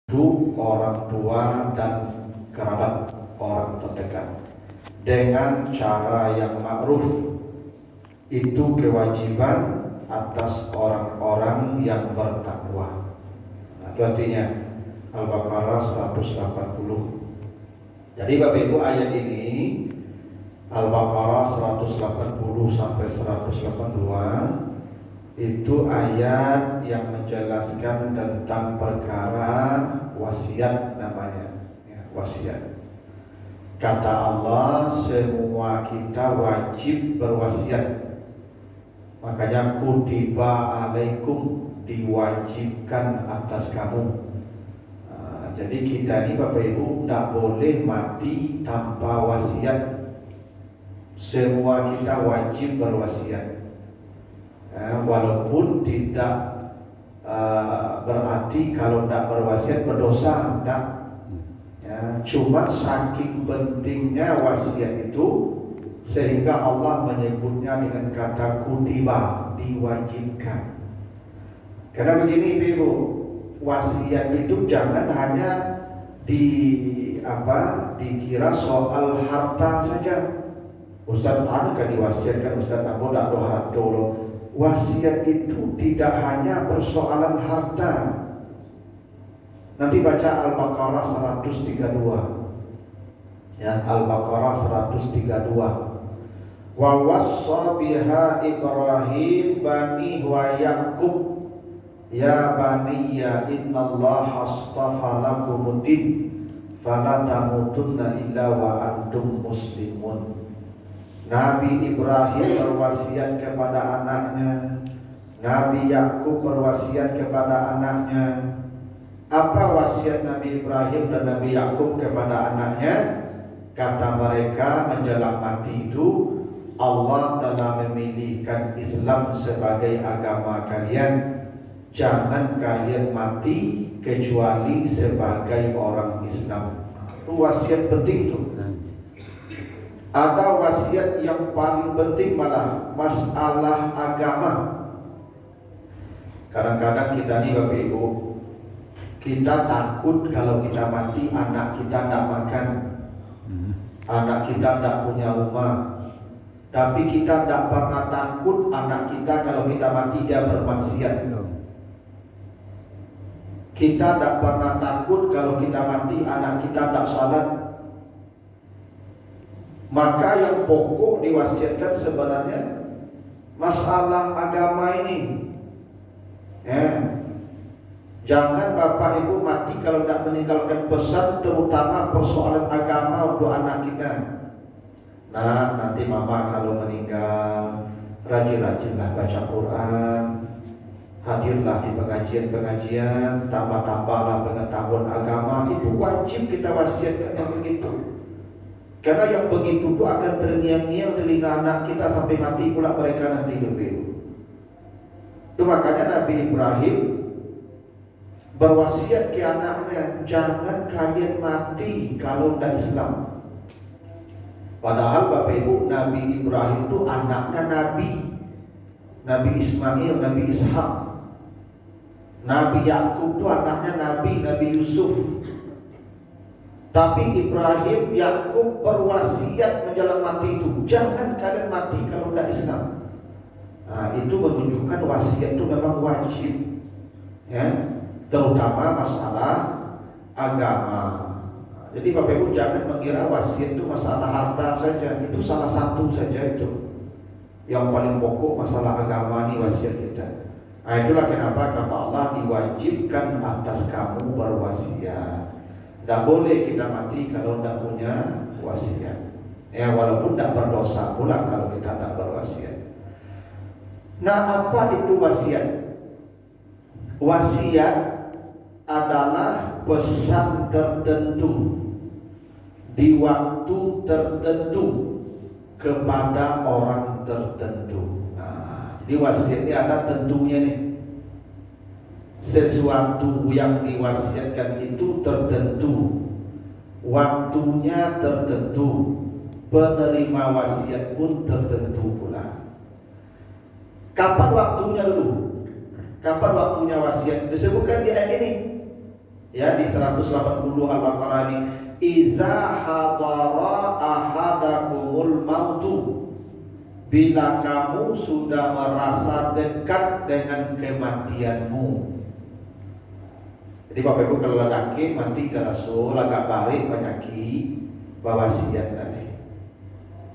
orang tua dan kerabat orang terdekat dengan cara yang ma'ruf. Itu kewajiban atas orang-orang yang bertakwa. Itu artinya Al-Baqarah 180. Jadi Bapak Ibu, ayat ini Al-Baqarah 180 sampai 182 itu ayat yang menjelaskan tentang perkara wasiat namanya, ya, wasiat. Kata Allah, semua kita wajib berwasiat. Makanya kutiba alaikum, diwajibkan atas kamu. Jadi kita ini Bapak Ibu tidak boleh mati tanpa wasiat. Semua kita wajib berwasiat. Walaupun tidak berarti kalau tidak berwasiat berdosa, tidak. Ya, cuma saking pentingnya wasiat itu sehingga Allah menyebutnya dengan kata kutiba, diwajibkan. Karena begini Ibu, wasiat itu jangan hanya dikira soal harta saja. Ustaz ada kan diwasiatkan, Ustaz Abu tidak ada harta. Wasiat itu tidak hanya persoalan harta. Nanti baca Al-Baqarah 132. Ya, Al-Baqarah 132. Wa wassa biha Ibrahim bani wa Yaqub ya baniya innallaha astafa lakumuddin fala tamutunna illa wa antum muslimun. Nabi Ibrahim berwasiat kepada anaknya, Nabi Yakub berwasiat kepada anaknya. Apa wasiat Nabi Ibrahim dan Nabi Yakub kepada anaknya? Kata mereka menjelang mati itu, Allah telah memilihkan Islam sebagai agama kalian. Jangan kalian mati kecuali sebagai orang Islam. Itu wasiat penting itu. Ada wasiat yang paling penting malah masalah agama. Kadang-kadang kita nih Bapak Ibu, kita takut kalau kita mati anak kita tidak makan, anak kita tidak punya rumah. Tapi kita tidak pernah takut anak kita kalau kita mati dia bermaksiat. Kita tidak pernah takut kalau kita mati anak kita tidak salat. Maka yang pokok diwasiatkan sebenarnya masalah agama ini. Jangan Bapak Ibu mati kalau tidak meninggalkan pesan, terutama persoalan agama untuk anak kita. Nah, nanti mama kalau meninggal rajin-rajinlah baca Quran, hadirlah di pengajian-pengajian, tambah-tambahlah pengetahuan agama. Itu wajib kita wasiatkan yang begitu. Karena yang begitu itu akan terngiang-ngiang telinga anak kita sampai mati pula mereka nanti lebih. Itu makanya Nabi Ibrahim berwasiat ke anaknya, jangan kalian mati kalau tidak Islam. Padahal Bapak Ibu, Nabi Ibrahim itu anaknya Nabi Ismail, Nabi Ishak. Nabi Yakub itu anaknya Nabi Yusuf. Tapi Ibrahim, Yakub berwasiat menjelang mati itu, jangan kalian mati kalau tidak Islam. Nah, itu menunjukkan wasiat itu memang wajib, ya, terutama masalah agama. Jadi Bapak Ibu jangan mengira wasiat itu masalah harta saja, itu salah satu saja itu. Yang paling pokok masalah agama ini wasiat kita. Nah, itulah kenapa kata Allah diwajibkan atas kamu berwasiat. Tidak boleh kita mati kalau tidak punya wasiat. Ya, walaupun tidak berdosa pula kalau kita tidak berwasiat. Nah, apa itu wasiat? Wasiat adalah pesan tertentu di waktu tertentu kepada orang tertentu. Nah, jadi wasiat ini ada tentunya nih. Sesuatu yang diwasiatkan itu tertentu, waktunya tertentu, penerima wasiat pun tertentu pula. Kapan waktunya dulu? Kapan waktunya wasiat? Disebutkan di ayat ini. Ya, di 180 Al-Baqarah ini, iza hadara ahadakumul mautu, bila kamu sudah merasa dekat dengan kematianmu. Jadi Bapak Ibu kalau laki mati kerasul agak balik penyakit bawasiat tadi.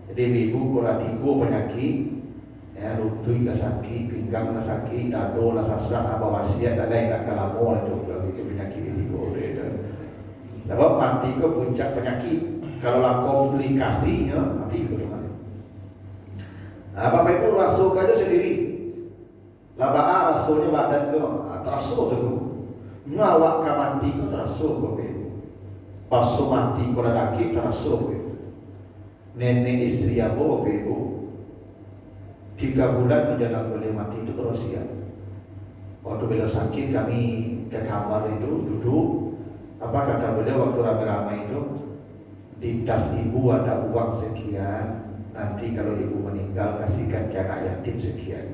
Jadi ibu kalau tigo penyakit, ya lutut sakit, pinggang sakit, dado sasak, bawasiat dan lain tak kalamo itu kalau penyakit tigo. Sebab mati ke puncak penyakit. Kalau lah komplikasinya mati ke rumah. Nah, Bapak Ibu rasul aja sendiri. Labaa rasulnya badan ke terasul tu. Ngawak ke mati ke terasul Bapak Ibu. Pasu mati ke lelaki terasul Bapak Ibu. Nenek istri aku Bapak Ibu 3 bulan menjelang boleh mati itu terus ya. Waktu beliau sakit kami ke kamar itu duduk. Apa kata beliau waktu ramai-ramai itu, di tas ibu ada uang sekian, nanti kalau ibu meninggal kasihkan ke anak yatim sekian.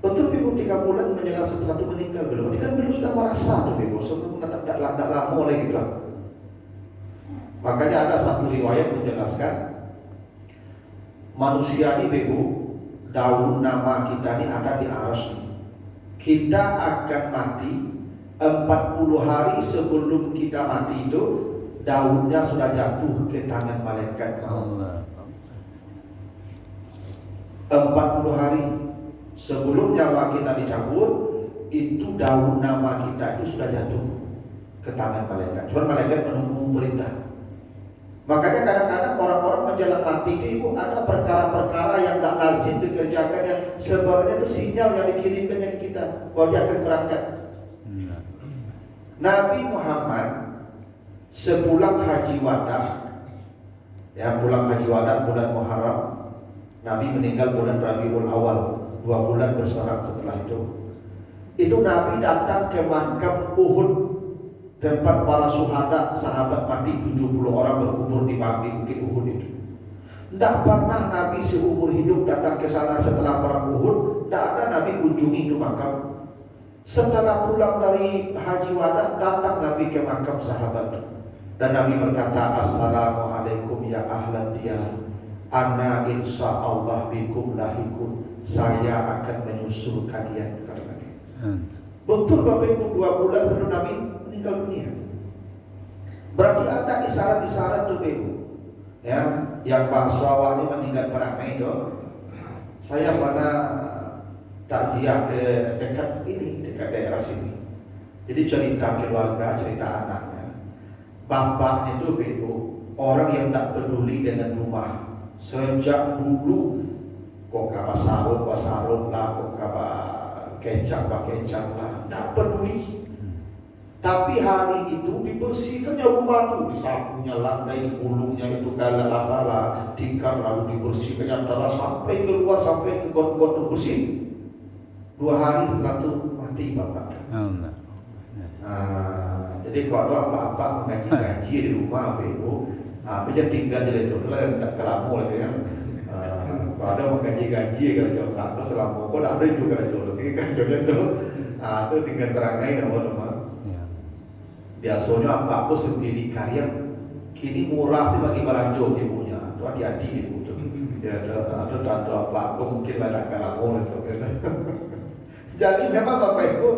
Betul ibu 3 bulan menjelang setelah itu meninggal beliau. Berarti kan beliau sudah merasa tuh ibu, sebelum tidak lama lagi gitu. Makanya ada satu riwayat menjelaskan manusia ini ibu, daun nama kita ini ada di aras. Kita akan mati 40 hari sebelum kita mati itu daunnya sudah jatuh ke tangan malaikat Allah. 40 hari sebelum nyawa kita dicabut itu daun nama kita itu sudah jatuh ke tangan malaikat. Cuma malaikat menunggu perintah. Makanya kadang-kadang orang-orang menjelang mati itu ada perkara-perkara yang tak lazim dikerjakan yang sebenarnya itu sinyal yang dikirimkannya ke kita bahwa dia akan berangkat. Nabi Muhammad sepulang haji wada, ya pulang haji wada bulan Muharram, Nabi meninggal bulan Rabiul Awal, 2 bulan berselang setelah itu. Itu Nabi datang ke makam Uhud, tempat para syuhada sahabat mati 70 orang berkubur di bukit Uhud itu. Tidak pernah Nabi seumur hidup datang ke sana setelah perang Uhud, tidak ada Nabi kunjungi ke makam. Setelah pulang dari haji wada, datang Nabi ke makam sahabat dan Nabi berkata, Assalamualaikum ya ahlan diyar, ana insyaallah bikum lahikun, saya akan menyusul kalian, kata Nabi. Betul Bapak Ibu, 2 bulan sebelum Nabi meninggal dunia. Berarti ada isyarat-isyarat tuh Ibu, ya, yang bahasa awalnya meninggal perangai itu. Saya pernah takziah ke dekat ini, dekat daerah sini. Jadi cerita keluarga, cerita anaknya. Bapaknya itu Ibu, orang yang tak peduli dengan rumah. Sejak dulu kok kabar sarung lah, kok kabar kecap lah, tak peduli. Tapi hari itu dibersihkannya rumah itu, disapunya lantai, gulungnya itu galak lah, tikar lalu dibersihkannya antara sampai keluar sampai ke got-got bersih. 2 hari setelah itu mati bapak. Jadi kalau bapak mengaji-ngaji di rumah Ibu, dia tinggal di itu, lah tak kelamu lagi ya. Kalau ada mengaji-ngaji kalau jauh tak selama, kok ada juga jauh lagi kan jauhnya tu, itu tinggal terangai nama-nama. Biasanya apa aku sendiri karya, kini murah sih bagi baranjo ibunya, tu hati-hati ibu tu. Ya, ada tanda apa aku mungkin ada kelamu itu. Jadi memang Bapak Ibu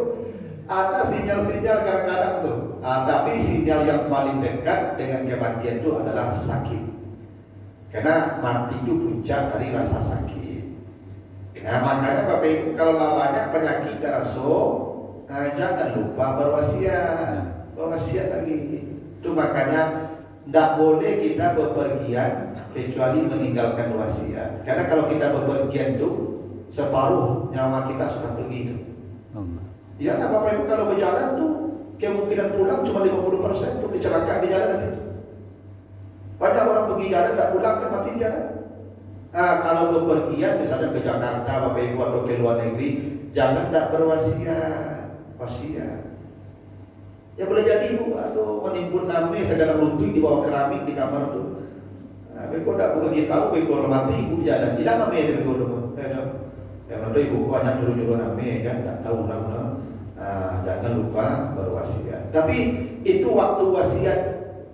ada sinyal-sinyal kadang-kadang tuh. Tapi sinyal yang paling dekat dengan kematian itu adalah sakit. Karena mati itu puncak dari rasa sakit. Nah makanya Bapak Ibu kalau banyak penyakit terasul, jangan lupa berwasiat lagi. Itu makanya tidak boleh kita bepergian kecuali meninggalkan wasiat. Karena kalau kita bepergian itu separuh nyawa kita sudah pergi itu. Ya, Bapak Ibu kalau berjalan tuh kemungkinan pulang cuma 50% tuh kecelakaan di jalan itu. Banyak orang pergi jalan tak pulang kan mati di jalan. Kalau bepergian misalnya ke Jakarta Bapak Ibu atau ke luar negeri, jangan tak wasiat. Ya boleh jadi Ibu, menimbun nama segala lutut di bawah keramik di kamar tuh. Beko tak pergi tahu beko mati Ibu jalan, hilang nama dia beko rumah. Yang ada ibu banyak dulu nama kan tak tahu orang. Jangan lupa berwasiat. Tapi itu waktu wasiat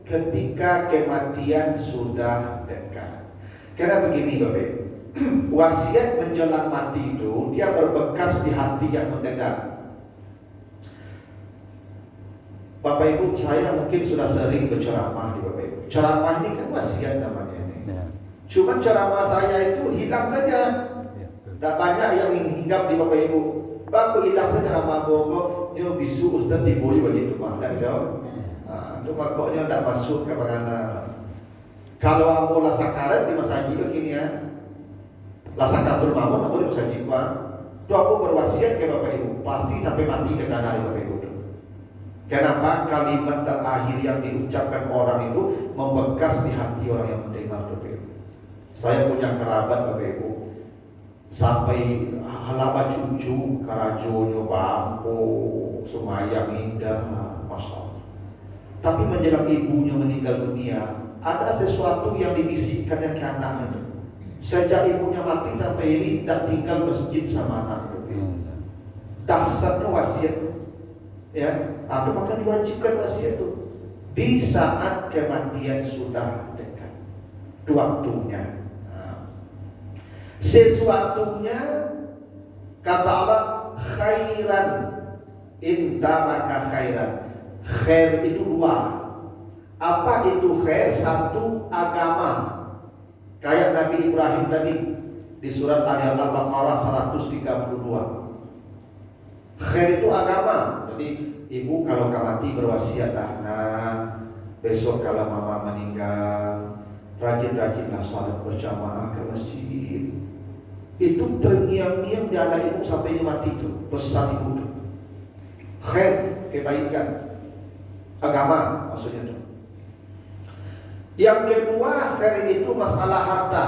ketika kematian sudah dekat. Karena begini Bapak, wasiat menjelang mati itu dia berbekas di hati yang mendengar. Bapak Ibu, saya mungkin sudah sering berceramah di Bapak Ibu. Ceramah ini kan wasiat namanya ini. Cuman ceramah saya itu hilang saja. Tak banyak yang hinggap di Bapak Ibu. Bapak hilang saja ceramah pokok. Nyo bisu Ustaz Tiboy begitu mah tak jauh. Cuma koknya tak masuk ke mana. Kalau ambo lasakaran di masjid begini ya. Lasakatul mamon ambo di masjid Pak. Itu aku berwasiat ke Bapak Ibu, pasti sampai mati ke tanah Bapak Ibu. Kenapa? Kalimat terakhir yang diucapkan orang itu membekas di hati orang yang mendengar Bapak Ibu. Saya punya kerabat Bapak Ibu, sampai halaba cucu karajonyo bampo semayang indah, masya Allah. Tapi menjelang ibunya meninggal dunia, ada sesuatu yang dibisikkannya ke anaknya. Sejak ibunya mati sampai ini tidak tinggal masjid sama anak. Dasarnya wasiat, ya. Atau maka diwajibkan wasiat itu di saat kematian sudah dekat, waktunya. Sesuatunya kata Allah khairan intaraka khairan. Khair itu dua. Apa itu khair? Satu, agama. Kayak Nabi Ibrahim tadi di surat Al-Baqarah 132. Khair itu agama. Jadi ibu kalau mati berwasiat, nah besok kalau mama meninggal rajin-rajinlah salat berjamaah ke masjid. Itu terngiang-ngiang di anak ibu sampai dia mati itu pesan ibu itu. Khair, kebaikan, agama maksudnya itu. Yang kedua, khair itu masalah harta.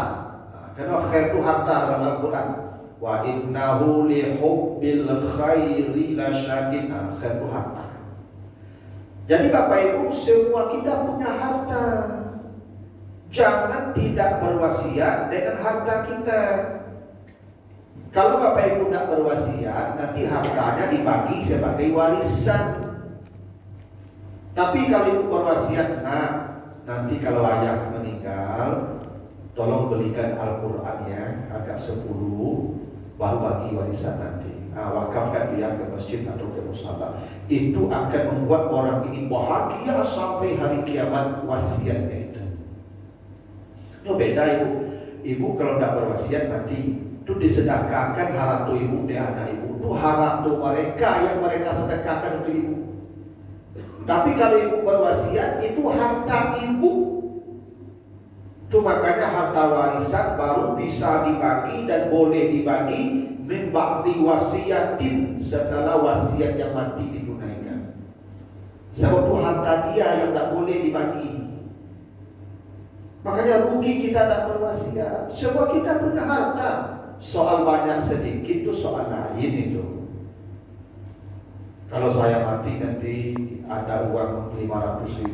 Karena khair itu harta dalam Al-Quran. Wa innahu li hubbil khairi lasyadid. Khair itu harta. Jadi Bapak Ibu, semua kita punya harta. Jangan tidak berwasiat dengan harta kita. Kalau Bapak Ibu tidak berwasiat, nanti hartanya dibagi sebagai warisan. Tapi kalau Ibu berwasiat, nanti kalau ayah meninggal, tolong belikan Al-Qurannya agak 10, baru bagi warisan nanti. Wakafkan dia ke masjid atau ke musala. Itu akan membuat orang ini bahagia sampai hari kiamat wasiatnya itu. Itu beda Ibu. Ibu kalau tidak berwasiat nanti itu disedekahkan harta ibu di anak ibu. Itu harta mereka yang mereka sedekahkan untuk ibu. Tapi kalau ibu berwasiat itu harta ibu. Itu makanya harta warisan baru bisa dibagi dan boleh dibagi min ba'di wasiatin, setelah wasiat yang mati ditunaikan. Sebab itu harta dia yang tak boleh dibagi. Makanya rugi kita tak berwasiat. Semua kita punya harta. Soal banyak sedikit itu soal lain itu. Kalau saya mati nanti ada uang 500.000,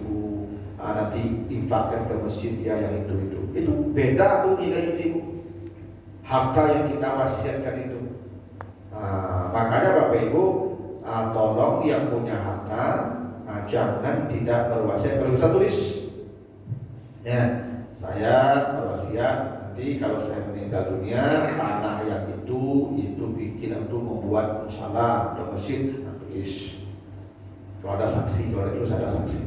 nanti infakkan ke masjid ya yang itu. Itu beda tuh nilai itu. Harta yang kita wasiatkan itu. Makanya Bapak Ibu, tolong yang punya harta jangan tidak berwasiat. Kalau bisa tulis, ya saya berwasiat. Nanti kalau saya meninggal dunia, tanah yang itu bikin untuk membuat musala atau masjid, tulis. Kalau ada saksi, kalau itu ada saksi.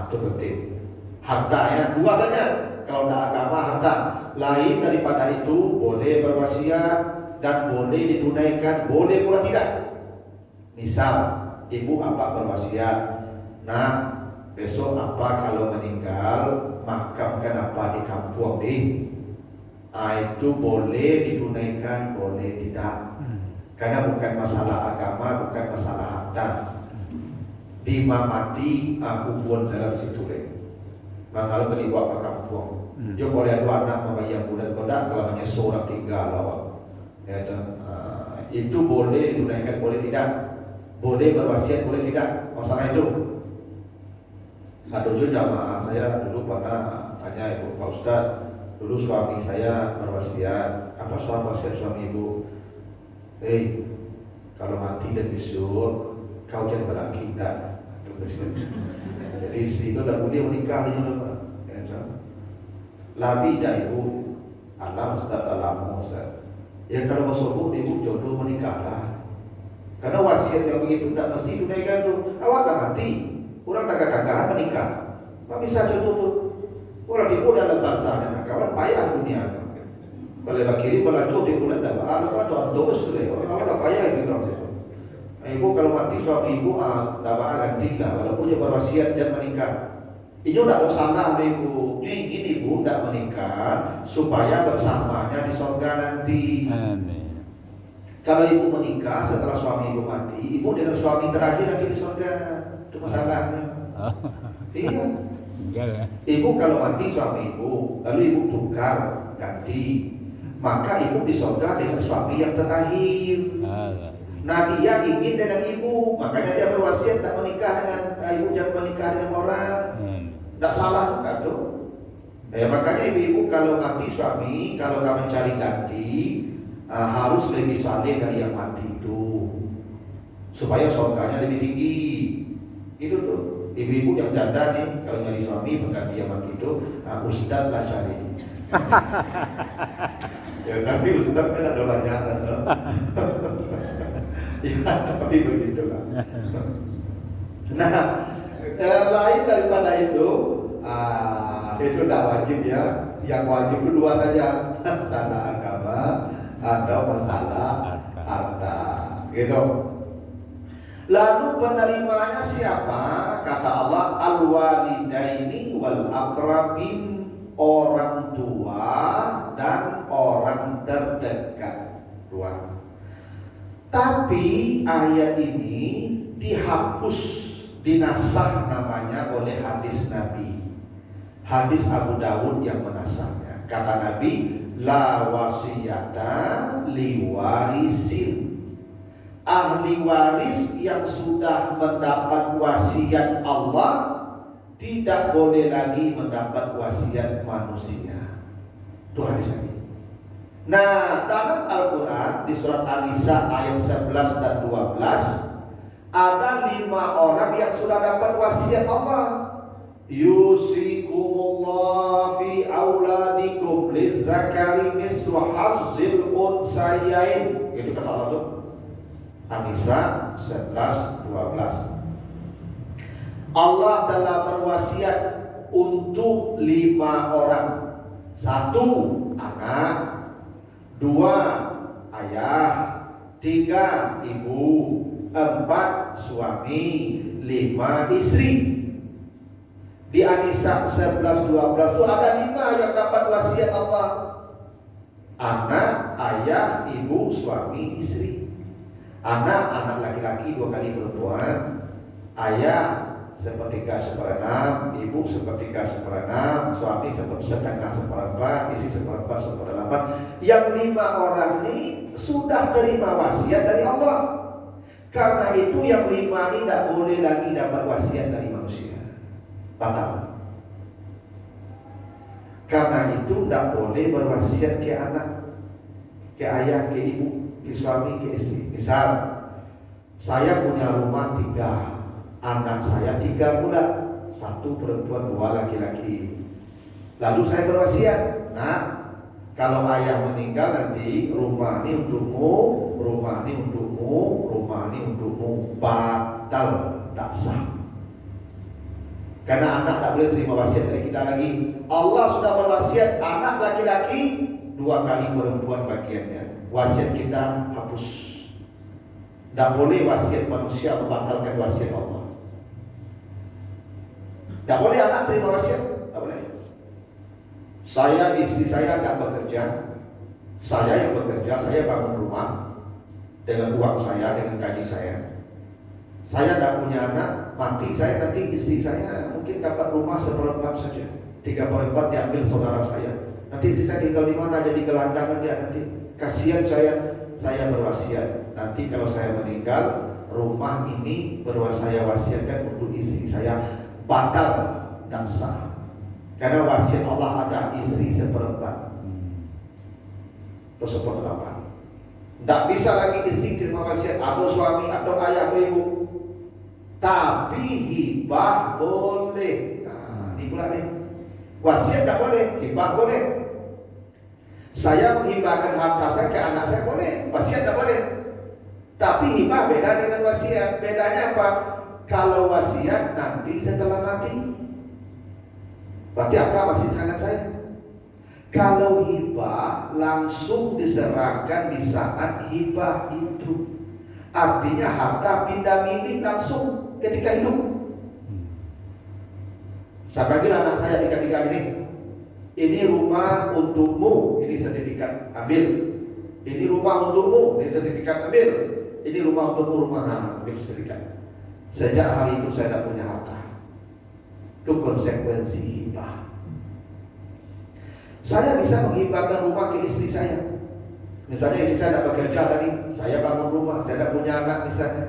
Itu penting. Hartanya dua saja. Kalau ada agama harta, lain daripada itu boleh berwasiat dan boleh ditunaikan, boleh pula tidak. Misal ibu apa berwasiat, besok apa kalau meninggal makamkan apa di kampung di. Itu boleh ditunaikan, boleh tidak. Karena bukan masalah agama, bukan masalah harta. Di mati aku buat saya di situ deh. Kalau dibawa ke kampung, dia boleh dua anak sama yang bulan kodak, kalau hanya seorang tinggal awak. Itu boleh ditunaikan, boleh tidak. Boleh berwasiat, boleh tidak. Masalah itu. Dulu jamaah saya dulu pernah tanya ibu Pak Ustaz. Dulu suami saya berwasiat, apa wasiat suami ibu? Kalau mati dan besok kau jangan berakidah. Jadi istri itu dah boleh menikah dengan apa? Labi dah ibu, alam Ustaz, alam Ustaz. Ya kalau bersubuh ibu jodoh menikahlah. Karena wasiat yang begitu tidak mesti tunaikan tu. Awak dah mati, orang dah kagak menikah. Tak bisa jodoh tu. Orang ibu dah lepas sana, kawan payah dunia. Kalau kiri melaju di bulan dah, apa contoh sekali. Orang dah payah itu orang itu. Ibu kalau mati suami ibu dah ganti lah. Walaupun dia berwasiat jangan menikah. Ibu tidak bersama ibu. Ini ibu tidak menikah supaya bersamanya di surga nanti. Amin. Kalau ibu menikah setelah suami ibu mati, ibu dengan suami terakhir nanti di surga. Itu masalahnya. Iya. Ibu kalau mati suami ibu, lalu ibu tukar ganti, maka ibu di surga dengan suami yang terakhir. Nah dia ingin dengan ibu, makanya dia berwasiat tak menikah dengan ibu, jangan menikah dengan orang. Tak salah tak tu. Makanya ibu-ibu kalau mati suami, kalau kamu mencari ganti, harus lebih saleh dari yang mati itu, supaya surganya lebih tinggi. Itu tuh. Ibu-ibu yang janda nih, kalau nyari suami pengganti yang mati itu, ustaz lah cari. Ya tapi ustaz kan ada banyak kan. Ya tapi begitulah. Nah, lain daripada itu tidak wajib ya. Yang wajib itu dua saja, masalah agama atau masalah harta, gitu. Lalu penerimanya siapa? Kata Allah, al-walidaini wal aqrabin, orang tua dan orang terdekat. Dua. Tapi ayat ini dihapus, dinasakh namanya oleh hadis Nabi. Hadis Abu Dawud yang menasahnya. Kata Nabi, la wasiyata liwarisin. Ahli waris yang sudah mendapat wasiat Allah tidak boleh lagi mendapat wasiat manusia. Itu hadis Nabi. Nah, dalam Al-Quran di surat An-Nisa ayat 11 dan 12 ada 5 orang yang sudah dapat wasiat Allah. Yusikumullah fi auladikum lizzakari mislu hazzil unsayain. Itu kata Allah tuh. An-Nisa 11-12. Allah telah berwasiat untuk 5 orang. 1 anak, 2 ayah, 3 ibu, 4 suami, 5 istri. Di An-Nisa 11-12 itu ada 5 yang dapat wasiat Allah. Anak, ayah, ibu, suami, istri. Anak laki-laki 2 kali perempuan, ayah sepertiga seperenam, ibu sepertiga seperenam, suami setengah seperempat, istri seperempat seperdelapan. Yang 5 orang ini sudah terima wasiat dari Allah. Karena itu yang 5 ini tidak boleh lagi dapat wasiat dari manusia. Batal. Karena itu tidak boleh berwasiat ke anak, ke ayah, ke ibu, ke suami, ke istri. Misal, saya punya rumah 3, anak saya 3 pula, 1 perempuan 2 laki-laki. Lalu saya berwasiat, nah kalau ayah meninggal nanti rumah ini untukmu, rumah ini untukmu, rumah ini untukmu. Batal, tak sah. Karena anak tak boleh terima wasiat dari kita lagi. Allah sudah berwasiat anak laki-laki 2 kali perempuan bagiannya. Wasiat kita hapus. Tak boleh wasiat manusia membatalkan wasiat Allah. Tak boleh anak terima wasiat, tak boleh. Saya, istri saya tak bekerja. Saya yang bekerja, saya bangun rumah dengan uang saya, dengan gaji saya. Saya tak punya anak, mati saya nanti istri saya mungkin dapat rumah 1/4 saja. 3/4 diambil saudara saya. Nanti istri saya tinggal di mana, jadi gelandangan dia nanti. Kasihan saya berwasiat. Nanti kalau saya meninggal, rumah ini saya wasiatkan untuk istri saya. Batal dan sah. Karena wasiat Allah ada istri 1/4 atau 1/8. Tak bisa lagi istri terima wasiat atau suami atau ayah atau ibu. Tapi hibah boleh. Nah, ini pula nih. Wasiat tak boleh, hibah boleh. Saya menghibahkan harta saya ke anak saya boleh, wasiat tak boleh. Tapi hibah beda dengan wasiat. Bedanya apa? Kalau wasiat nanti setelah mati, berarti apa masih di tangan saya. Kalau hibah langsung diserahkan di saat hibah itu. Artinya harta pindah milik langsung ketika hidup. Saya panggil anak saya ketika ini rumah untukmu, ini sertifikat ambil. Ini rumah untukmu, ini sertifikat ambil. Ini rumah untukmu, rumah ambil sertifikat. Sejak hari itu saya tidak punya harta. Itu konsekuensi hibah. Saya bisa menghibahkan rumah ke istri saya. Misalnya istri saya tidak bekerja tadi, saya bangun rumah, saya tidak punya anak misalnya.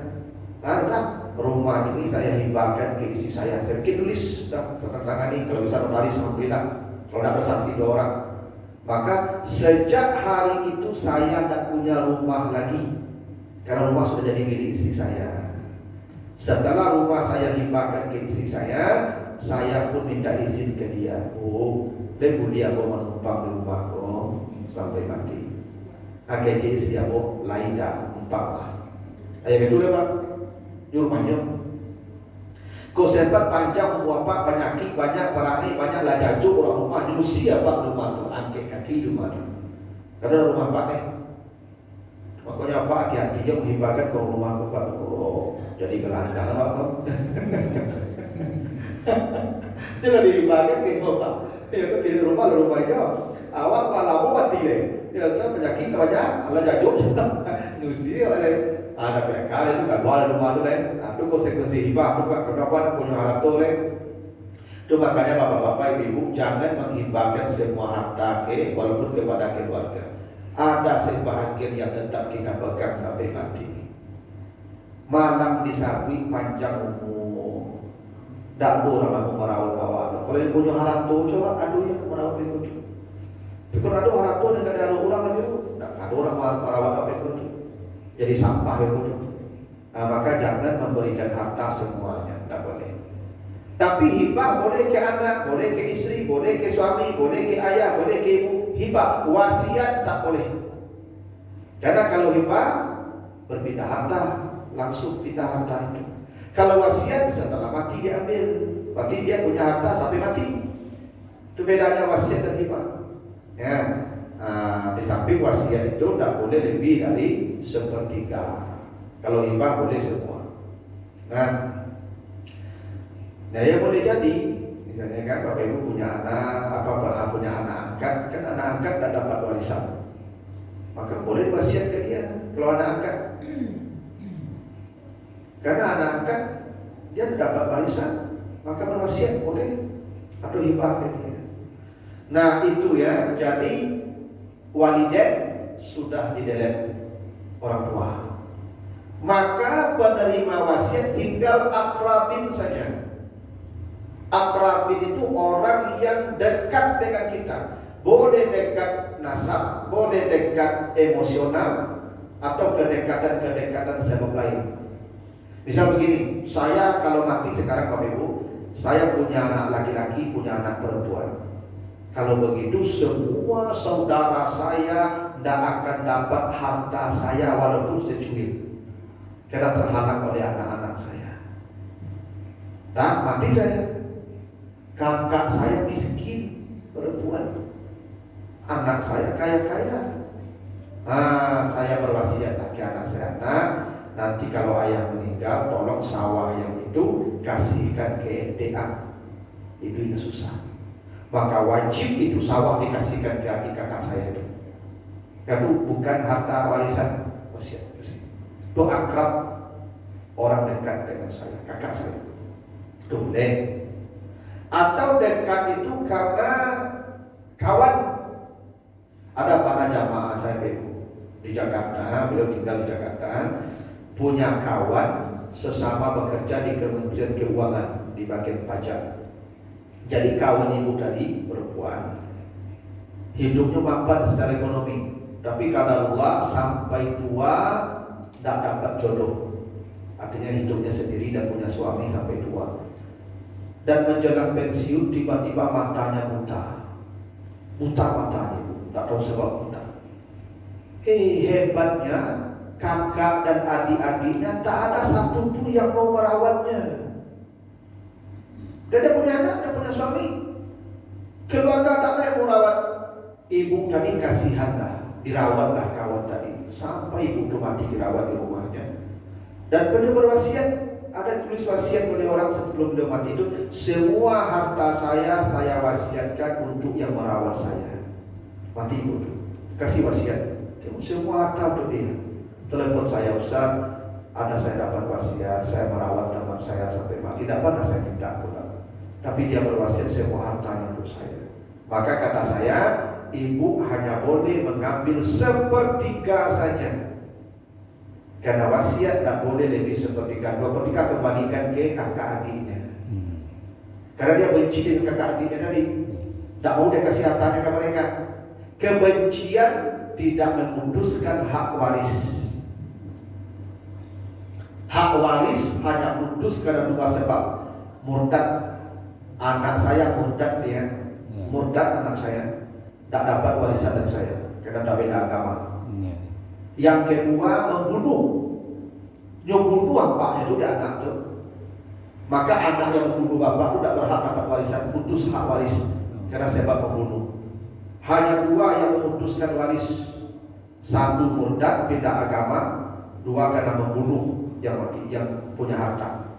Nah, rumah ini saya hibahkan ke istri saya. Saya bikin tulis, saya tangani. Kalau bisa notaris, alhamdulillah. Kalau tidak bersaksi 2 orang. Maka sejak hari itu saya tidak punya rumah lagi, karena rumah sudah jadi milik istri saya. Setelah rumah saya hibahkan ke istri saya pun minta izin ke dia. Oh, lebu dia mau menumpang di rumahku sampai mati. Agak jadi siapa lain dah numpang lah. Ayah betul ya Pak? Di rumahnya. Kau sempat panjang apa penyakit banyak perani banyak lah jaju orang rumah dulu siapa rumah tu angkat kaki rumah tu. Karena rumah Pak nih. Makanya Pak hati-hati dia menghibahkan ke rumah Pak. Oh, jadi gelandang Pak. Jangan dihibahkan ke Pak. Ya kan pilih rumah itu. Awak kalau mati deh. Ya kan penyakit banyak, Allah jaju nusi oleh ada perkara itu kan boleh rumah tu deh. Itu konsekuensi hibah tu Pak. Kenapa punya harta deh? Itu makanya bapak-bapak ibu jangan menghibahkan semua harta walaupun kepada keluarga. Ada sebahagian yang tetap kita pegang sampai mati. Malang disabui panjang umur. Tak boleh aku merawat awak. Kalau yang punya harta coba aduh ya merawat itu. Kalau ada orang tua dan ada orang lagi, tak ada orang merawat apa itu. Jadi sampah itu. Nah, maka jangan memberikan harta semuanya, tak boleh. Tapi hibah boleh ke anak, boleh ke istri, boleh ke suami, boleh ke ayah, boleh ke ibu. Hibah, wasiat tak boleh. Karena kalau hibah berpindah harta, langsung pindah harta itu. Kalau wasiat setelah mati dia ambil, berarti dia punya harta sampai mati. Itu bedanya wasiat dan hibah. Ya, di samping wasiat itu tidak boleh lebih dari 1/3. Kalau hibah boleh semua. Nah ya boleh jadi, misalnya kan bapak ibu punya anak, punya anak angkat, kan anak angkat tidak dapat warisan, maka boleh wasiat ke dia kalau anak angkat. Karena anak angkat dia tidak dapat warisan, maka berwasiat boleh atau hibah ke dia. Nah itu ya, jadi walidain sudah didelete orang tua. Maka penerima wasiat tinggal akrabin saja. Akrabin itu orang yang dekat dengan kita. Boleh dekat nasab, boleh dekat emosional, atau kedekatan-kedekatan sebab lain. Misal begini, saya kalau mati sekarang Bapak Ibu, saya punya anak laki-laki, punya anak perempuan. Kalau begitu semua saudara saya tidak akan dapat harta saya walaupun secuil, karena terhalang oleh anak-anak saya. Nah, mati saya. Kakak saya miskin perempuan, anak saya kaya-kaya. Saya berwasiat ke anak saya, nanti kalau ayah meninggal, tolong sawah yang itu kasihkan ke DA. Itu susah. Maka wajib itu sawah dikasihkan ke adik kakak saya itu. Itu bukan harta warisan, wasiat. Itu akrab, orang dekat dengan saya, kakak saya. Itu boleh. Atau dekat itu karena kawan. Ada para jamaah saya di Jakarta, beliau tinggal di Jakarta, punya kawan sesama bekerja di Kementerian Keuangan di bagian pajak. Jadi kawan ibu tadi perempuan, hidupnya mapan secara ekonomi, tapi kadang Allah sampai tua tidak dapat jodoh. artinya hidupnya sendiri dan punya suami sampai tua. Dan menjelang pensiun tiba-tiba matanya buta matanya, tak tahu sebab buta. Hebatnya kakak dan adik-adiknya tak ada satupun yang mau merawatnya. Dia punya anak, dia punya suami, keluarga tak ada yang mau merawat. Ibu tadi kasihanlah, dirawatlah kawan tadi sampai ibu itu mati, dirawat di rumahnya. Dan beliau berwasiat, ada tulis wasiat oleh orang sebelum beliau mati itu, semua harta saya wasiatkan untuk yang merawat saya. Mati ibu itu, kasih wasiat, semua harta untuk dia. Telepon saya, Ustaz, ada saya dapat wasiat, saya merawat teman saya sampai mati, tidak pernah saya minta pulang. Tapi dia berwasiat semua hartanya untuk saya. Maka kata saya, ibu hanya boleh mengambil sepertiga saja. Karena wasiat tak boleh lebih sepertiga. 2/3 kembalikan ke kakak adiknya. Karena dia benci dengan kakak adiknya tadi, tak mau dia kasih hartanya ke mereka. Kebencian tidak memutuskan hak waris. Hak waris hanya putus karena 2 sebab. Murtad, anak saya murtad, dia murtad, anak saya tak dapat warisan dari saya karena tak beda agama. Yang kedua, membunuh bapaknya itu dia anak itu. Maka anak yang membunuh bapak itu tak berhak dapat warisan, putus hak waris karena sebab membunuh. Hanya 2 yang memutuskan waris, 1 murtad beda agama, 2 karena membunuh yang mati, yang punya harta.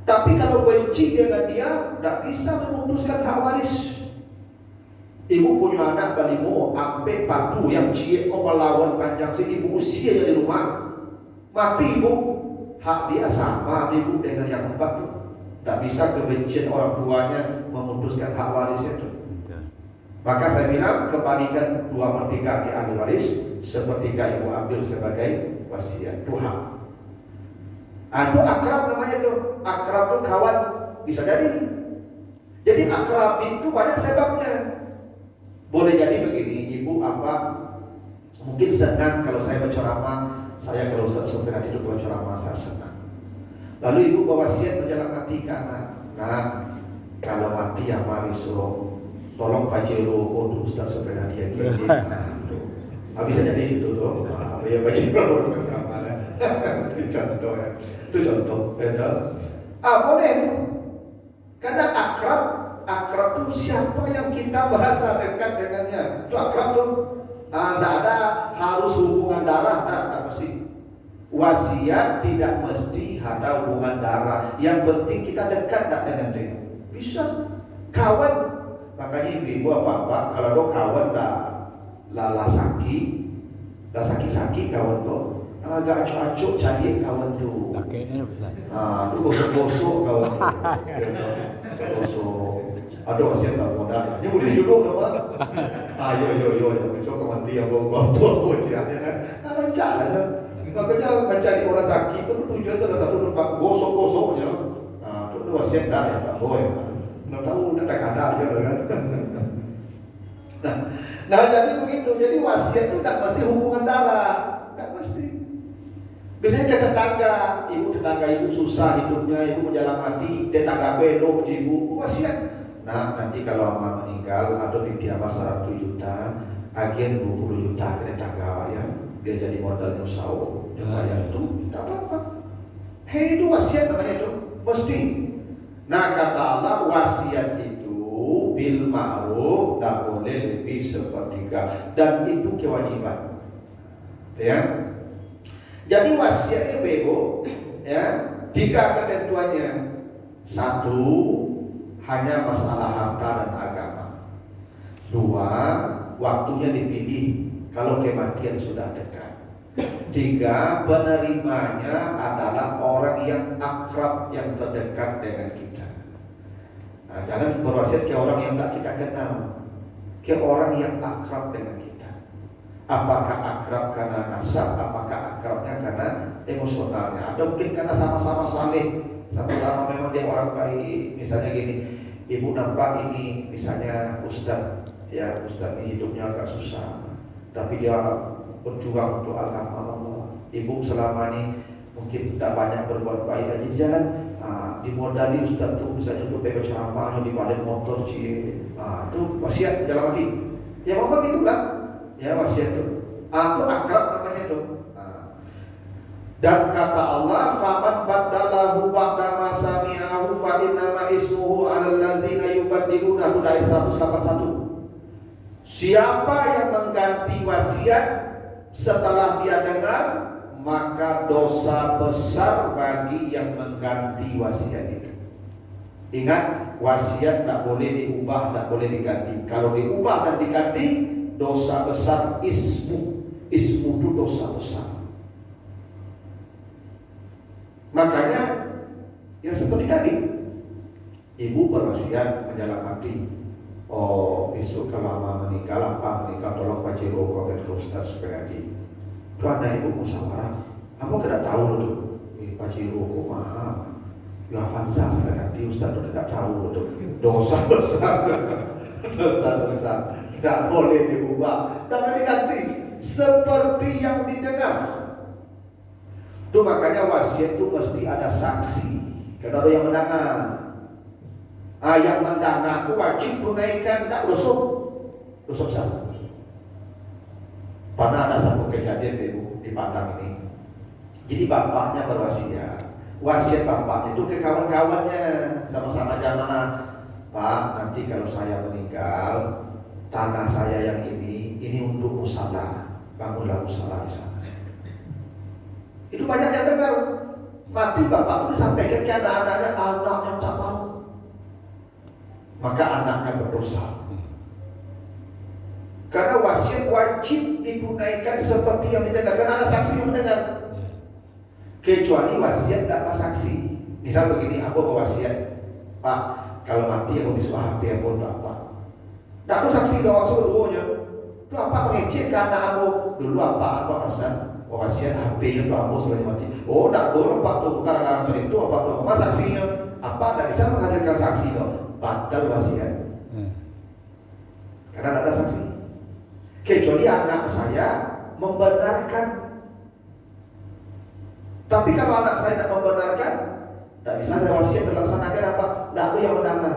Tapi kalau benci dengan dia, tak bisa memutuskan hak waris. Ibu punya anak balimo, ampe patu yang ciek kau melawan panjang si ibu usia di rumah, mati ibu, hak dia sama ibu dengan yang 4 tu. Tak bisa kebencian orang tuanya memutuskan hak waris itu. Maka saya bilang kembalikan 2/3 ke ahli waris, sepertiga ibu ambil sebagai wasiat Tuhan. Itu akrab namanya tuh. Akrab tuh kawan, bisa jadi. Jadi akrab itu banyak sebabnya. Boleh jadi begini, ibu apa mungkin senang kalau saya berceramah. Saya kalau sopir itu kalau ceramah saya senang. Lalu ibu berwasiat menjelang mati ke anak. Nah, kalau mati ya mari suruh tolong Pajero untuk Ustaz sepeda dia gini. Nah, bisa jadi itu tuh. Ya Pajero itu contoh ya. Itu contoh. Boleh. Karena akrab itu siapa yang kita bahasa dekat dengannya. Itu akrab tuh. Tidak ada harus hubungan darah, tak mesti. Wasiat tidak mesti ada hubungan darah. Yang penting kita dekat tak dengan dia. Bisa. Kawan. Makanya ibu apa kalau do kawan lah saki kawan tuh. Agak acuk-acuk cari kawan tu. Itu gosok-gosok kawan tu. Gosok. Ada wasiat tak modal. Ini boleh jodoh dah pak. Yo. Besok kau mati yang bawa tua je kan. Baca aja. Makanya baca di orang sakit itu tujuan salah satu tempat gosok-gosoknya. Itu wasiat dah ya tak boleh. Nak tahu dah tak ada je kan. Nah jadi begitu. Jadi wasiat itu tak mesti hubungan darah. Tak mesti. Biasanya ke tetangga, tetangga ibu susah hidupnya, ibu menjelang mati, tetangga belok ibu, wasiat. Nah nanti kalau ama meninggal atau ditiapa 100 juta, agen 20 juta ke tetangga ya, dia jadi modalnya usaha, dia bayar itu, tidak apa-apa. Hei itu wasiat namanya itu, mesti. Nah kata Allah wasiat itu bil ma'ruf tak boleh lebih sepertiga, dan itu kewajiban. Ya. Jadi wasiatnya bebo, ya, 3 ketentuannya. 1, hanya masalah harta dan agama. 2, waktunya dipilih kalau kematian sudah dekat. 3, penerimanya adalah orang yang akrab, yang terdekat dengan kita. Nah, jangan berwasiat ke orang yang tak kita kenal, ke orang yang akrab dengan kita. Apakah akrab karena nasab, apakah akrabnya karena emosionalnya, atau mungkin karena sama-sama saleh, sama-sama memang dia orang baik. Misalnya gini, ibu nampak ini misalnya ustaz, ya ustaz ini hidupnya agak susah, tapi dia berjuang untuk agama Allah. Ibu selama ini mungkin tidak banyak berbuat baik aja di jalan, dimodali Ustaz tuh misalnya untuk bebas ceramah di balik motor itu wasiat jalan mati. Ya memang begitulah, ya wasiat itu. Itu akrab namanya itu. Dan kata Allah, "Faman badalahu ba'da ma sami'ahu fa innama ismuhu 'alal ladzina yubaddiluna." Itu ayat 181. Siapa yang mengganti wasiat setelah dia dengar, maka dosa besar bagi yang mengganti wasiat itu. Ingat, wasiat tak boleh diubah, tak boleh diganti. Kalau diubah dan diganti, dosa besar ismu itu dosa besar. Makanya ya seperti tadi, ibu berwasiat menjelang mati, besok kalau mama meninggal tolong Pak Ciro komen ke Ustaz supaya nanti itu anak ibu musyawarah. Kamu kena tahu tuh, Pak Ciro kok mahal ya Avanza saya nanti Ustaz udah tidak tahu tuh, dosa besar dosa besar, tidak boleh diubah, tak boleh diganti seperti yang didengar. Itu makanya wasiat itu mesti ada saksi. Karena ada yang mendengar. Yang mendengar itu wajib tunaikan, tak rusuk besar. Pernah ada satu kejadian ibu di Padang ini. Jadi bapaknya berwasiat. Wasiat bapaknya itu ke kawan-kawannya, sama-sama jamaah. Pak, nanti kalau saya meninggal, tanah saya yang ini untuk musala. Bangunlah musala di sana. Itu banyak yang dengar. Mati bapak itu disampaikan ke anak-anaknya, anaknya tak mau. Maka anaknya berdosa. Karena wasiat wajib ditunaikan seperti yang didengar. Karena ada saksi yang mendengar. Kecuali wasiat tanpa saksi. Misal begini, aku berwasiat, Pak, kalau mati aku disuruh HP aku untuk apa? Tak ada saksi doang seluruhnya. Itu apa mengecek ke anak aku? Dulu apa pesan? Wasiat HP-nya Pak Amos selama mati. Tak boleh Pak tuh karang-karang itu apa tuh? Mas saksinya apa? Tak bisa menghadirkan saksi dong. Batal wasiat. Karena tidak ada saksi. Kecuali anak saya membenarkan. Tapi kalau anak saya tidak membenarkan, tak bisa ada wasiat dilaksanakan apa? Tidak ada yang mendengar.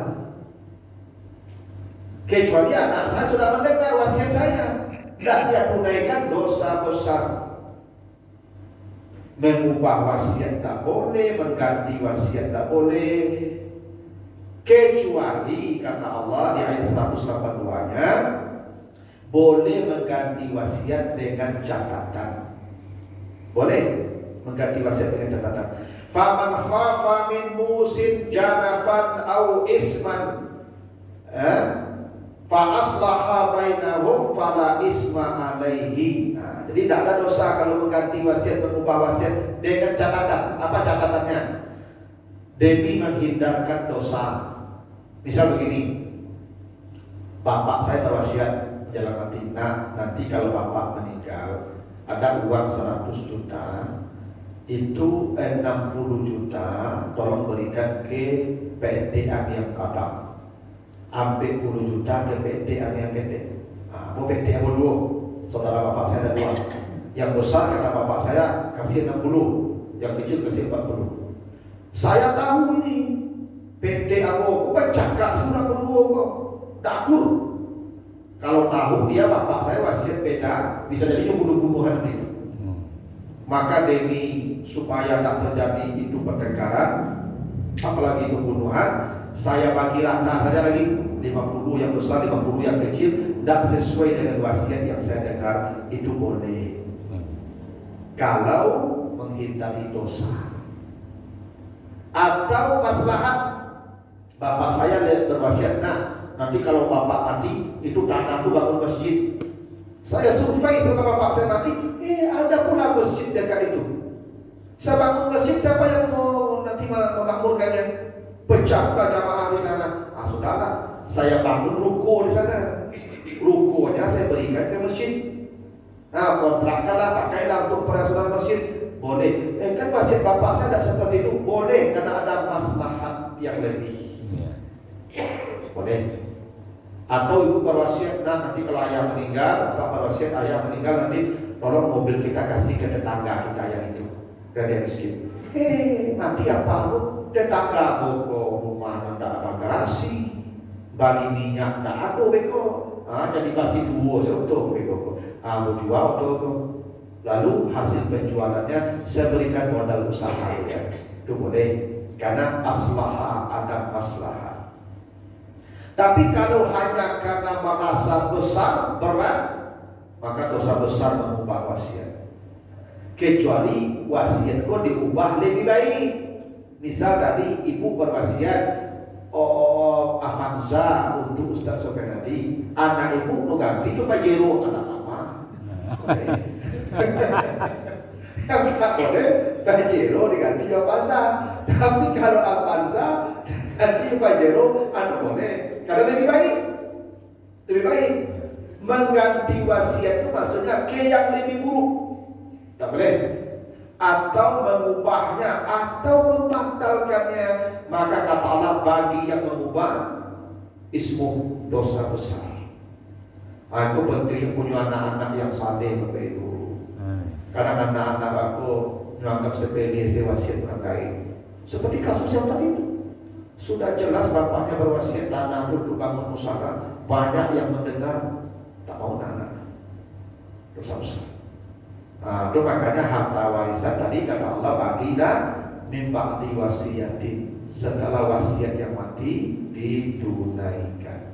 Kecuali anak saya sudah mendengar wasiat saya, tidak dia tunaikan, dosa besar. Mengubah wasiat tak boleh, mengganti wasiat tak boleh. Kecuali kata Allah di ayat 182-nya, boleh mengganti wasiat dengan catatan. Boleh mengganti wasiat dengan catatan. Faman khafa min musin janafan au isman fa aslaha bainahum fala isma alaihi. Jadi tidak ada dosa kalau mengganti wasiat, mengubah wasiat dengan catatan. Apa catatannya? Demi menghindarkan dosa. Misal begini, bapak saya berwasiat menjelang mati. Nanti kalau bapak meninggal, ada uang 100 juta, itu 60 juta tolong berikan ke PT Amiam Kadang. Ambil 10 juta ke PT Amiam Kete. Mau PT Amiam dua. Saudara bapak saya ada dua. Yang besar kata bapak saya kasih 60, yang kecil kasih 40. Saya tahu ini PT Abo, bukan cakap sudah berdua kok, dakur. Kalau tahu dia bapak saya wasiat beda, bisa jadi bunuh-bunuhan gitu. Maka demi supaya tak terjadi itu pertengkaran, apalagi pembunuhan, saya bagi rata saja lagi 50 yang besar, 50 yang kecil, tidak sesuai dengan wasiat yang saya dengar, itu boleh. Kalau menghindari dosa atau maslahat, bapak saya berwasiat, nanti kalau bapak mati, itu tanahku bangun masjid. Saya survei setelah bapak saya mati, ada pula masjid dekat itu. Saya bangun masjid, siapa yang mau nanti memakmurkannya? Pecahlah jamaah di sana. Sudahlah, saya bangun ruko di sana. Rukonya saya berikan ke masjid. Kontrakkanlah, pakailah untuk perasuran masjid. Boleh. Kan wasiat bapak saya tidak seperti itu. Boleh, karena ada maslahat yang lebih. Boleh. Atau ibu berwasiat, nanti kalau ayah meninggal, bapak berwasiat ayah meninggal, nanti tolong mobil kita kasih ke tetangga kita yang itu. dan dia miskin. Mati apa lu? Tetangga boko rumah ndak ada garasi, bali minyak ndak ada beko. Jadi kasih dua seuntung beko. Mau jual tuh. Lalu hasil penjualannya saya berikan modal usaha ya. Itu boleh karena aslaha ada maslahat. Tapi kalau hanya karena merasa besar berat, maka dosa besar mengubah wasiat. Kecuali wasiatku diubah lebih baik. Misal tadi ibu berwasiat Avanza untuk Ustaz Sofianadi, anak ibu nu ganti ke Pajero anak mama. Yang tak boleh Pajero diganti ke Avanza. Tapi kalau Avanza ganti Pajero, boleh. Karena lebih baik. Lebih baik. Mengganti wasiat itu maksudnya ke yang lebih buruk. Tak boleh. Atau mengubahnya atau membatalkannya, maka kata Allah bagi yang mengubah ismu dosa besar. Aku penting punya anak-anak yang saleh Bapak Ibu. Karena anak-anak aku menganggap sepele wasiat orang lain. Seperti kasus yang tadi itu. Sudah jelas bapaknya berwasiat tanah untuk bangun usaha, banyak yang mendengar tak mau anak. Dosa besar. Itu makanya harta warisan tadi kata Allah bagilah min ba'di wasiyatin, setelah wasiat yang mati ditunaikan.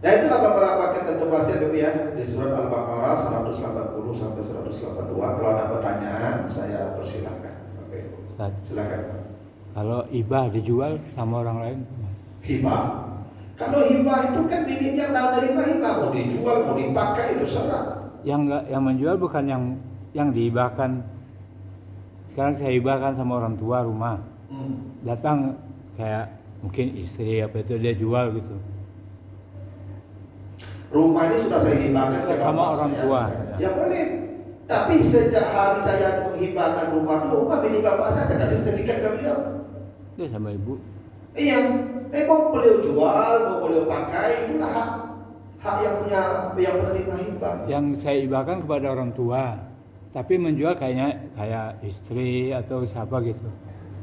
Nah itulah beberapa ketentuan wasiat dulu ya di surat Al-Baqarah 180 sampai 182. Kalau ada pertanyaan saya persilahkan. Oke. Silakan. Kalau hibah dijual sama orang lain? Hibah. Kalau hibah itu kan miliknya dari hibah, mau dijual mau dipakai itu serah. Yang menjual bukan yang dihibahkan. Sekarang saya hibahkan sama orang tua rumah. Datang kayak mungkin istri apa itu dia jual gitu. Rumah ini sudah saya hibahkan sama orang tua. Ya boleh. Tapi sejak hari saya menghibahkan rumah itu, rumah milik bapak saya kasih sertifikat ke beliau. Dia sama ibu. Iya. Mau beliau jual, mau beliau pakai, itulah hak yang penerima hibah. Yang saya hibahkan kepada orang tua, tapi menjual kayak istri atau siapa gitu.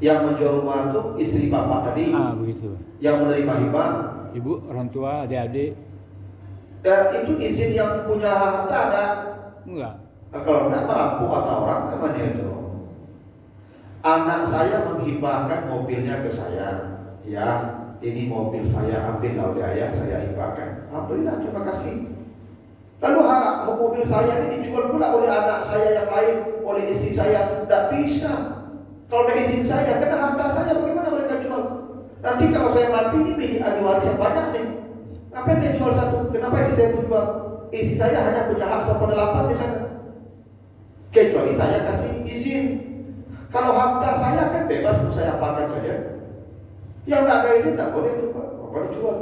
Yang menjual rumah itu istri bapak tadi. Begitu. Yang menerima hibah ibu, orang tua, adik-adik. Dan itu izin yang punya harta ada? Enggak. Kalau enggak merampok atau orang namanya itu. Anak saya menghibahkan mobilnya ke saya. Ya, ini mobil saya ambil oleh ayah saya hibahkan. Alhamdulillah, terima kasih. Lalu mobil saya ini dijual pula oleh anak saya yang lain, oleh istri saya. Tidak bisa. Kalau ada izin saya, kena harta saya, bagaimana mereka jual? Nanti kalau saya mati, ini milik ahli waris yang banyak nih. Ngapain dia jual satu? Kenapa istri saya pun jual? Istri saya hanya punya hak 1/8 di sana. Kecuali saya kasih izin. Kalau harta saya kan bebas, saya pakai saja. Yang tidak ada izin tidak boleh itu Pak. Apa dijual?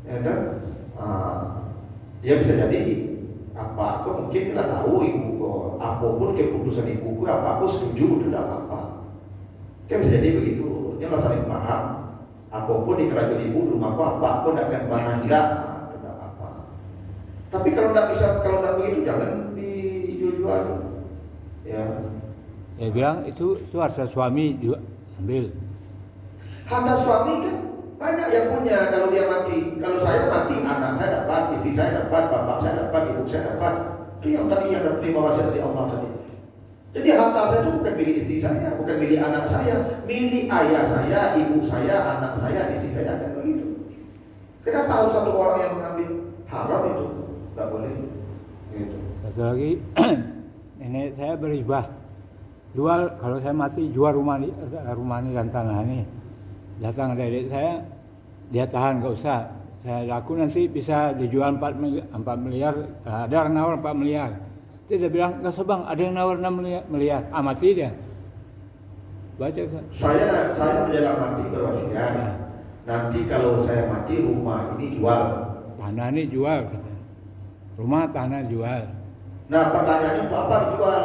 Ya kan? Ya bisa jadi apa? Aku mungkin tidak tahu ibu kok. Apapun keputusan ibuku, apa aku setuju tidak apa-apa. Kan bisa jadi begitu. Dia nggak saling paham. Apapun di kerajaan ibu rumahku apa? Aku tidak akan pernah tidak apa. Tapi kalau tidak bisa, kalau tidak begitu jangan dijual. Ya. Dia bilang itu harta suami juga ambil. Harta suami kan banyak yang punya kalau dia mati. Kalau saya mati, anak saya dapat, istri saya dapat, bapak saya dapat, ibu saya dapat. Itu yang tadi yang terima wasiat dari Allah tadi. Jadi harta saya itu bukan milik istri saya, bukan milik anak saya, milik ayah saya, ibu saya, anak saya, istri saya, dan begitu. Kenapa harus satu orang yang mengambil? Haram itu, tidak boleh. Gitu. Satu lagi, nenek saya berhibah. Jual, kalau saya mati jual rumah ini dan tanah ini. Datang adik saya, dia tahan gak usah. Saya laku nanti bisa dijual 4 miliar, ada yang nawar 4 miliar. Dia bilang, nggak usah bang, ada yang nawar 6 miliar. Mati dia. Baca kan? Saya menjelang mati berwasiat. Ya. Nanti kalau saya mati rumah ini jual. Tanah ini jual katanya. Rumah tanah jual. Nah pertanyaannya untuk apa dijual?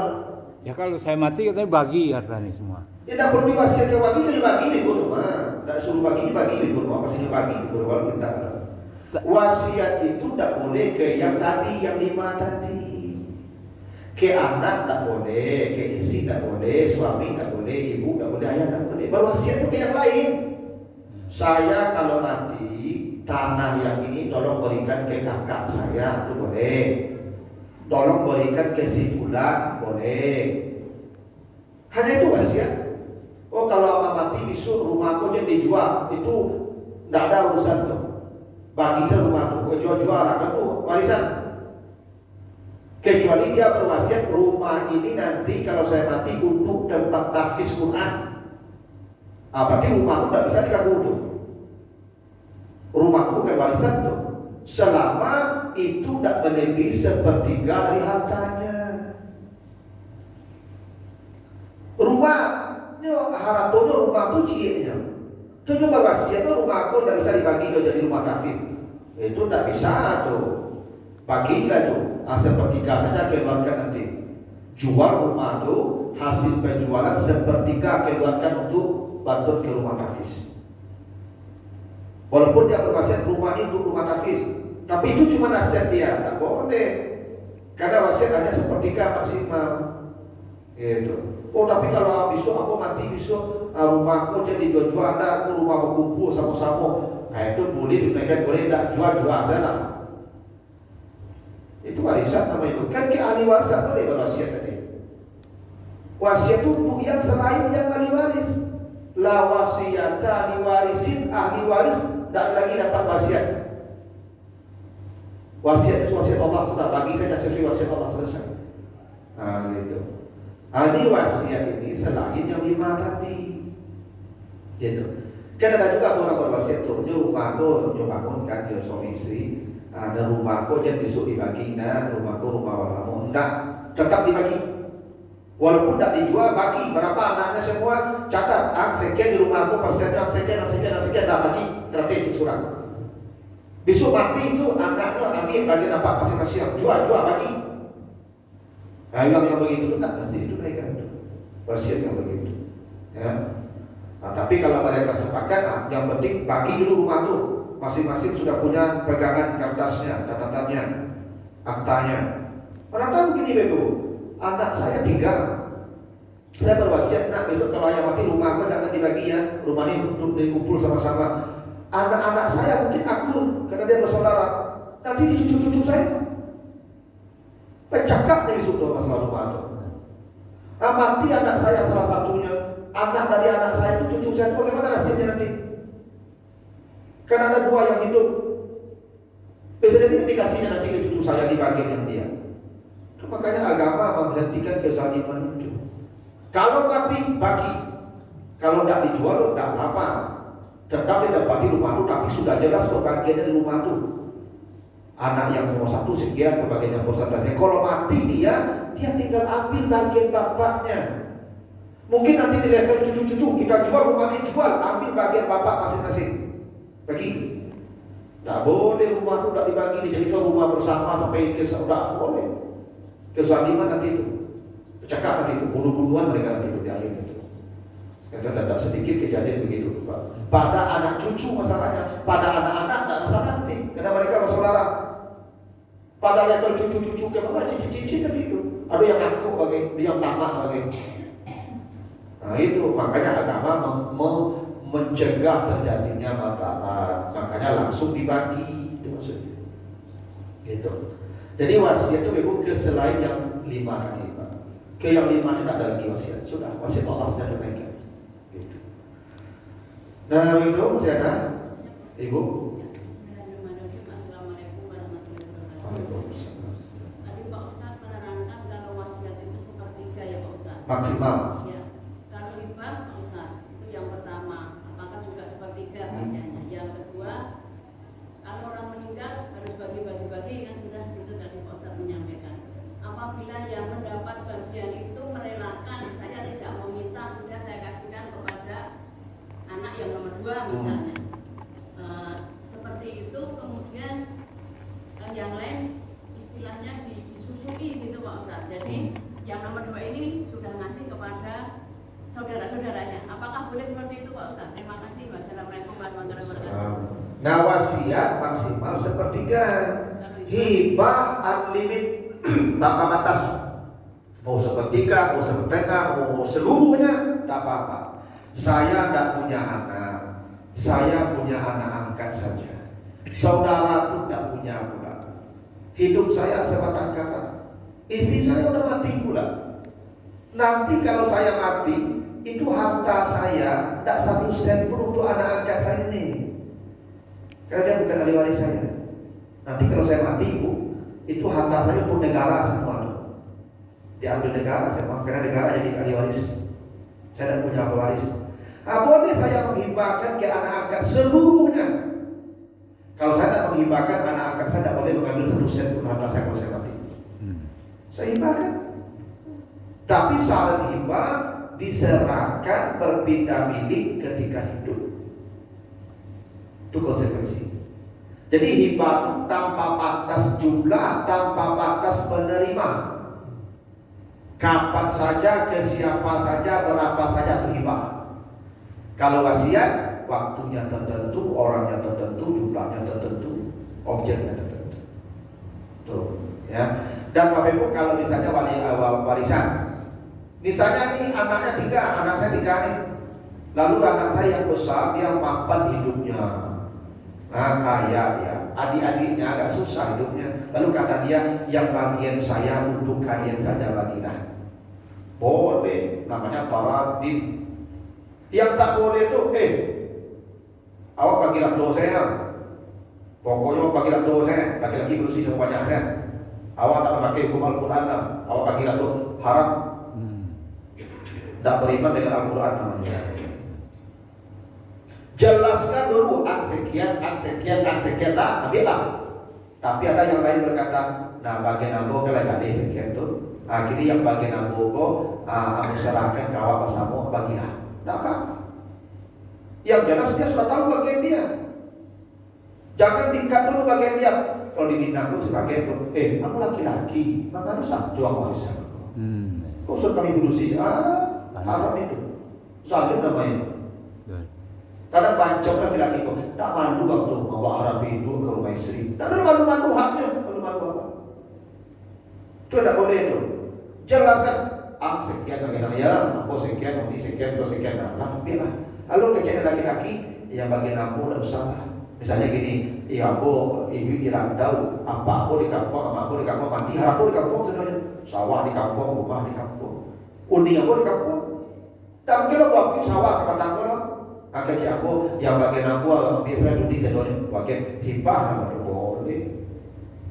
Ya kalau saya mati katanya bagi hartanya semua. Ya tidak perlu diwasiatkan bagi, jadi bagi di rumah. Tidak suruh bagi di rumah, pastinya bagi di rumah kita. Wasiat itu tidak boleh ke yang tadi, yang 5 tadi. Ke anak tak boleh, ke istri tak boleh, suami tak boleh, ibu tak boleh, ayah tak boleh. Berwasiat itu ke yang lain. Saya kalau mati, tanah yang ini tolong berikan ke kakak saya, itu boleh. Tolong berikan ke si fulan, boleh. Hanya itu wasiat. Oh kalau ama mati besok rumahku jadi dijual, itu tidak ada urusan tuh. Bagi saya rumah tuh, jual-jual itu warisan. Kecuali dia berwasiat rumah ini nanti kalau saya mati untuk tempat tahfiz Quran. Berarti rumah itu tidak bisa diganggu tuh. Rumah itu bukan warisan tuh. Selama itu tidak melebihi sepertiga dari hartanya. Rumahnya haratonya rumah itu cieknya. Itu juga berwasiat tuh rumah aku tidak bisa dibagi jadi rumah tahfiz. Itu tidak bisa tuh. Bagilah tuh. Sepertiga saja keluarkan nanti. Jual rumah itu hasil penjualan sepertiga keluarkan untuk bantu ke rumah tahfiz. Walaupun dia berwasiat rumah itu rumah tahfiz, tapi itu cuma nasihat dia, tak boleh. Karena wasiat hanya sepertiga maksimal. Gitu. Oh tapi kalau besok aku mati besok rumahku jadi jual-jual ada, aku rumah kumpul sama-sama. Nah itu boleh, mereka boleh tak jual-jual saja. Itu warisan nama itu. Kan ke ahli waris tak boleh berwasiat tadi. Wasiat itu untuk yang selain yang ahli waris. La wasiyata ahli warisin, ahli waris tak lagi dapat wasiat. Wasiat itu wasiat Allah sudah bagi saja sesuai wasiat Allah selesai. Nah gitu. Ahli wasiat ini selain yang 5 tadi. Gitu. Kan ada juga orang berwasiat tuh, rumah tuh bangunkan dia suami istri. Ada rumahku jangan besok dibagi, nah rumahku rumah kamu enggak, tetap dibagi. Walaupun tidak dijual, bagi berapa anaknya semua, catat, sekian di rumahku persennya, sekian, tak baci, tertib surat. Besok mati itu anaknya ambil bagian apa masing-masing, jual bagi. Nah, yang begitu itu tak mesti ditunaikan, wasiat yang begitu. Ya. Nah, tapi kalau mereka sepakat, yang penting bagi dulu rumah tuh. Masing-masing sudah punya pegangan kertasnya, catatannya, aktanya. Orang tahu gini begitu, anak saya 3. Saya berwasiat, nak besok kalau ayah mati rumahku jangan dibagi ya, rumah ini untuk dikumpul sama-sama. Anak-anak saya mungkin akur karena dia bersaudara. Nanti di cucu-cucu saya pecakap dari situ masalah rumah itu. Mati anak saya salah satunya, anak dari anak saya itu cucu saya, bagaimana nasibnya nanti? Karena ada 2 yang hidup. Bisa jadi dikasihnya nanti ke cucu saya di bagian yang dia. Itu makanya agama menghentikan kezaliman itu. Kalau mati bagi, kalau tidak dijual tidak apa. Tetap didapati rumah itu, tapi sudah jelas kebagiannya di rumah itu. Anak yang nomor 1 sekian, kebagian yang nomor 1. Kalau mati dia tinggal ambil bagian bapaknya. Mungkin nanti di level cucu-cucu kita jual rumah ini, jual ambil bagian bapak masing-masing. Bagi, tak boleh rumah itu tak dibagi, dijadikan rumah bersama sampai ke tak boleh. Kezaliman nanti itu, cakap nanti itu, bunuh-bunuhan mereka nanti itu di akhir itu. Karena tidak sedikit kejadian begitu, Pak. Pada anak cucu masalahnya, pada anak-anak tidak masalah nanti, karena mereka bersaudara. Pada level cucu-cucu ke bawah, cici-cici tadi itu, ada yang ngaku bagi, dia yang tamak bagi. Nah itu makanya agama mencegah terjadinya matarat, makanya langsung dibagi, itu maksudnya. Gitu. Jadi wasiat itu memang ke selain yang 5 tadi, Pak. Ke yang 5 itu tidak ada lagi wasiat, sudah wasiat Allah sudah diberikan. Gitu. Nah itu masih ada, Ibu. Waalaikumsalam. Tadi Pak Ustadz menerangkan kalau wasiat itu sepertiga ya Pak Ustadz. Maksimal. Ya. Kalau hibah Pak Ustadz itu yang pertama, apakah juga sepertiga bacanya? Yang kedua, kalau orang meninggal harus bagi-bagi kan sudah itu tadi Pak Ustadz menyampaikan. Apabila yang mendapat bagian itu merelakan, saya tidak meminta, sudah saya kasihkan kepada anak yang nomor 2 misalnya. Seperti itu kemudian yang lain istilahnya disusui gitu Pak Ustadz. Jadi yang nomor 2 ini sudah ngasih kepada saudara-saudaranya. Apakah boleh seperti itu Pak Ustadz? Terima kasih. Wassalamualaikum warahmatullahi wabarakatuh. Nah wasiat maksimal sepertiga. Hibah unlimit tanpa batas. Mau sepertiga, mau setengah, mau seluruhnya, tak apa-apa. Saya tidak punya anak, saya punya anak angkat saja. Saudara pun tidak punya pula. Hidup saya sebatang kara. Istri saya udah mati pula. Nanti kalau saya mati, itu harta saya tidak 1 sen pun untuk anak angkat saya ini. Karena dia bukan ahli waris saya. Nanti kalau saya mati, ibu, itu harta saya untuk negara semua. Diambil negara semua, karena negara jadi ahli waris. Saya tidak punya ahli waris. Boleh saya menghibahkan ke anak angkat seluruhnya. Kalau saya tidak menghibahkan, anak angkat saya tidak boleh mengambil 1 sen pun harta saya kalau saya mati. Saya hibahkan. Tapi syarat hibah diserahkan berpindah milik ketika hidup. Itu konsekuensi. Jadi hibah itu tanpa batas jumlah, tanpa batas penerima. Kapan saja, ke siapa saja, berapa saja hibah. Kalau wasiat, waktunya tertentu, orangnya tertentu, jumlahnya tertentu, objeknya tertentu. Tuh, ya. Dan Bapak Ibu, kalau misalnya warisan, misalnya nih anaknya 3, anak saya 3 nih. Lalu anak saya yang besar, dia mapan hidupnya, kaya dia, adik-adiknya agak susah hidupnya. Lalu kata dia, yang bagian saya untuk kalian saja bagilah. Boleh, namanya taradid. Yang tak boleh itu, awak bagilah doa saya. Pokoknya bagilah doa saya, laki-laki berusia sama banyak saya. Awak tak memakai hukum Al-Quran lah. Awak bagilah doa, haram. Tak beriman dengan Al-Quran namanya. Jelaskan dulu sekian lah, ambillah. Tapi ada yang lain berkata, nah bagian ambo kalau ada sekian tu, kini yang bagian ambo aku serahkan ke awak bersama bagilah. Tak apa. Yang jelas dia sudah tahu bagian dia. Jangan dikat dulu bagian dia. Kalau diminta aku sebagian tu, aku laki-laki, maka harus jual warisan. Kau suruh kami berusia, haram itu. Zalim namanya. Kadang bancok laki-laki kok, tak malu waktu bawa harap hidup ke rumah istri. Tak ada malu-malu haknya, malu-malu apa? Itu tidak boleh itu. Jelaskan, sekian bagaimana ya, aku sekian, nanti sekian, kau sekian, lah, biarlah. Lalu kecil laki-laki yang bagian aku tidak usah. Misalnya gini, aku ibu tidak tahu apa aku di kampung, apa aku di kampung mati, harap aku di kampung sebenarnya, sawah di kampung, rumah di kampung, undi aku di kampung. Tak mungkin aku waktu sawah ke padang lah. Kecil aku yang bagian aku biasanya undi sebenarnya, bagian hibah namanya boleh.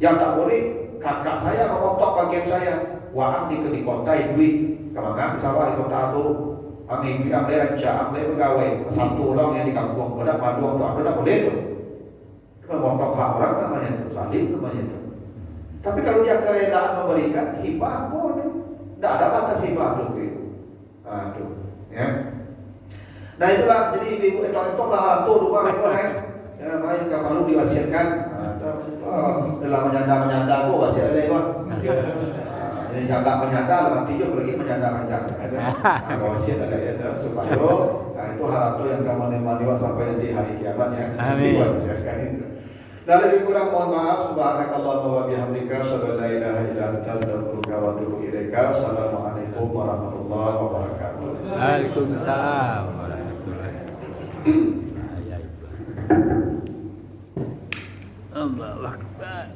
Yang tak boleh, kakak saya mengotok bagian saya, wahang di kota duit, kemana sawah di kota itu. Ang ibu ang leranca, ang pegawai satu orang yang di kampung, ada dua orang, ada boleh tu. Mengotok hak orang namanya itu, zalim namanya itu. Tapi kalau dia kerelaan memberikan hibah boleh, tidak ada batas hibah tu. Aduh, ya. Nah itulah, jadi ibu itu lah tu rumah itu ya, makanya kalau perlu diwasiatkan. Dalam menyanda aku wasiat ada bang. Jadi janda menyanda, nanti juga lagi menyanda. Wasiat ada ya, supaya itu harap yang kamu nikmati sampai di hari kiamat ya. Amin. Wasiatkan itu. Dan lebih kurang mohon maaf. Subhanakallahumma wa bihamdika, asyhadu an la ilaha illa anta, astaghfiruka wa atubu ilaika. Assalamualaikum warahmatullahi wabarakatuh. Waalaikumsalam warahmatullahi wabarakatuh. Allahu Akbar.